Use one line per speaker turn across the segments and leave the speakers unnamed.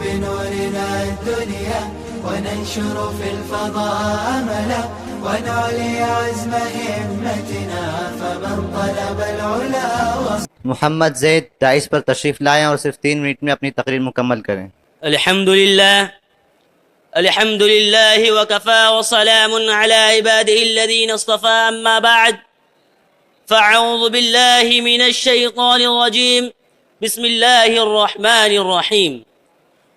بنورنا الدنيا وننشر في الفضاء أملا ونعلي عزم همتنا فمن طلب العلا
محمد زید دائس پر تشریف لائیں اور صرف 3 منٹ میں اپنی تقریر مکمل کریں۔
الحمد لله وكفى وسلام على عباده الذين اصطفى أما بعد فأعوذ بالله من الشيطان الرجيم بسم الله الرحمن الرحيم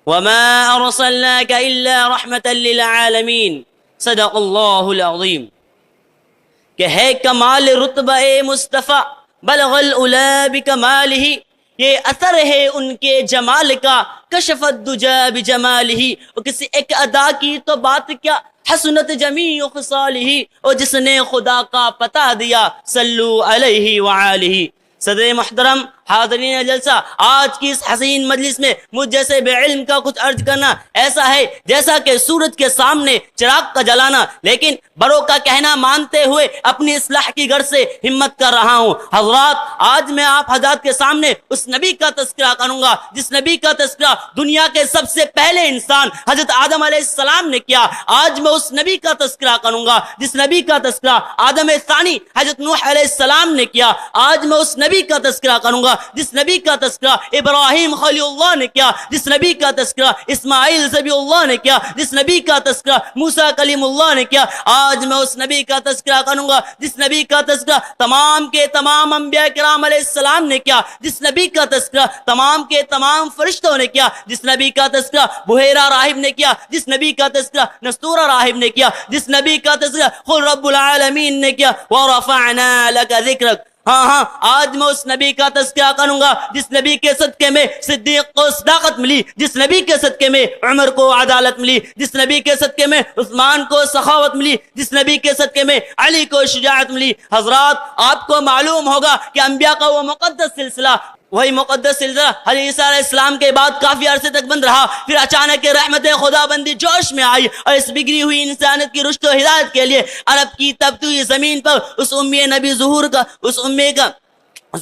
وما أرسلناك إلا رحمة للعالمين صدق الله العظيم کہ ہے کمال رتبہ مصطفیٰ بلغ العلا بکمالہ، یہ اثر ہے ان کے جمال کا، کشف الدجا بجمالہ، اور کسی ایک ادا کی تو بات کیا، حسنت جمیع خصالہ، اور جس نے خدا کا پتہ دیا، صلو علیہ وآلہ۔ صدر محترم، حاضرین جلسہ، آج کی اس حسین مجلس میں مجھ جیسے بے علم کا کچھ عرض کرنا ایسا ہے جیسا کہ سورج کے سامنے چراغ کا جلانا، لیکن بڑوں کا کہنا مانتے ہوئے اپنی اصلاح کی غرض سے ہمت کر رہا ہوں۔ حضرات، آج میں آپ حضرات کے سامنے اس نبی کا تذکرہ کروں گا جس نبی کا تذکرہ دنیا کے سب سے پہلے انسان حضرت آدم علیہ السلام نے کیا۔ آج میں اس نبی کا تذکرہ کروں گا جس نبی کا تذکرہ آدم ثانی حضرت نوح علیہ السلام نے کیا۔ آج میں اس نبی کا تذکرہ کروں گا جس نبی کا تذکرہ ابراہیم خلیل اللہ نے کیا، جس نبی کا تذکرہ اسماعیل ذبیح اللہ نے کیا، جس نبی کا تذکرہ موسیٰ کلیم اللہ نے کیا۔ آج میں اس نبی کا تذکرہ کروں گا جس نبی کا تذکرہ تمام کے تمام انبیاء کرام علیہ السلام نے کیا، جس نبی کا تذکرہ تمام کے تمام فرشتوں نے کیا، جس نبی کا تذکرہ بحیرہ راہب نے کیا، جس نبی کا تذکرہ نستورہ راہب نے کیا، جس نبی کا تذکرہ خود رب العالمین نے کیا، وَرَفَعْنَا لَكَ ذِكْرَكَ۔ ہاں آج میں اس نبی کا تذکرہ کروں گا جس نبی کے صدقے میں صدیق کو صداقت ملی، جس نبی کے صدقے میں عمر کو عدالت ملی، جس نبی کے صدقے میں عثمان کو سخاوت ملی، جس نبی کے صدقے میں علی کو شجاعت ملی۔ حضرات، آپ کو معلوم ہوگا کہ انبیاء کا وہ مقدس سلسلہ، وہی مقدس سلسلہ حضرت عیسیٰ علیہ السلام کے بعد کافی عرصے تک بند رہا، پھر اچانک رحمت خدا بندی جوش میں آئی اور اس بگڑی ہوئی انسانیت کی رشد و ہدایت کے لیے عرب کی تبتی ہوئی زمین پر اس امی نبی امی کا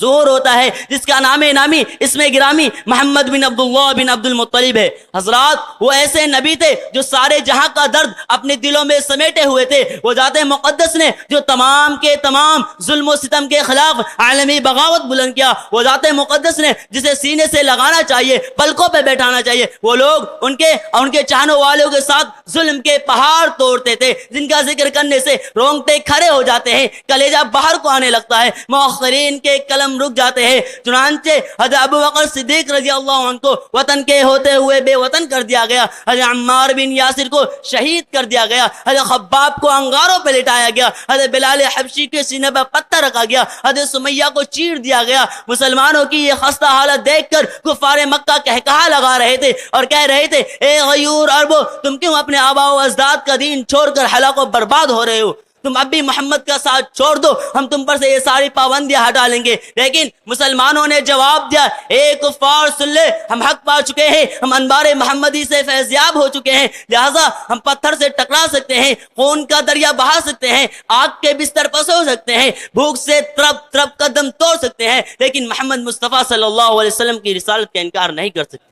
ظہور ہوتا ہے جس کا نام نامی اسم گرامی محمد بن عبداللہ بن عبد المطلب ہے۔ حضرات، وہ ایسے نبی تھے جو سارے جہاں کا درد اپنے دلوں میں سمیٹے ہوئے تھے۔ وہ ذات مقدس نے جو تمام کے تمام ظلم و ستم کے خلاف عالمی بغاوت بلند کیا، وہ ذات مقدس نے جسے سینے سے لگانا چاہیے، پلکوں پہ بیٹھانا چاہیے، وہ لوگ ان کے چاہنے والوں کے ساتھ ظلم کے پہاڑ توڑتے تھے جن کا ذکر کرنے سے رونگٹے کھڑے ہو جاتے ہیں، کلیجہ باہر کو آنے لگتا ہے، مؤخرین کے رک جاتے ہیں۔ چنانچہ حضرت ابوبکر صدیق رضی اللہ عنہ کو وطن کے ہوتے ہوئے بے وطن کر دیا گیا، حضرت عمار بن یاسر کو شہید کر دیا گیا، حضرت خباب کو انگاروں پہ لٹایا گیا، حضرت بلال حبشی کے سینے پر پتھر رکھا گیا، حضرت سمیہ کو چیر دیا گیا۔ مسلمانوں کی یہ خستہ حالت دیکھ کر کفار مکہ کہکہا لگا رہے تھے اور کہہ رہے تھے، اے غیور عربو، تم کیوں اپنے آباء و اجداد کا دین چھوڑ کر ہلاک و برباد ہو رہے ہو؟ تم اب بھی محمد کا ساتھ چھوڑ دو، ہم تم پر سے یہ ساری پابندیاں ہٹا لیں گے۔ لیکن مسلمانوں نے جواب دیا، اے کفار سن لے، ہم حق پا چکے ہیں، ہم انوار محمدی سے فیضیاب ہو چکے ہیں، لہٰذا ہم پتھر سے ٹکرا سکتے ہیں، خون کا دریا بہا سکتے ہیں، آگ کے بستر پر سو سکتے ہیں، بھوک سے تڑپ تڑپ کا دم توڑ سکتے ہیں، لیکن محمد مصطفیٰ صلی اللہ علیہ وسلم کی رسالت کا انکار نہیں کر سکتے۔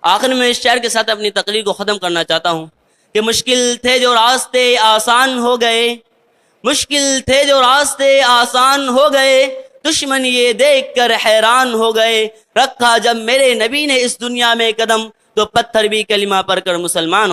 آخر میں اس شعر کے ساتھ اپنی تقریر کو ختم کرنا چاہتا ہوں کہ مشکل تھے جو راستے آسان ہو گئے، مشکل تھے جو راستے آسان ہو گئے، دشمن یہ دیکھ کر حیران ہو گئے، رکھا جب میرے نبی نے اس دنیا میں قدم تو پتھر بھی کلمہ پڑھ کر مسلمان ہو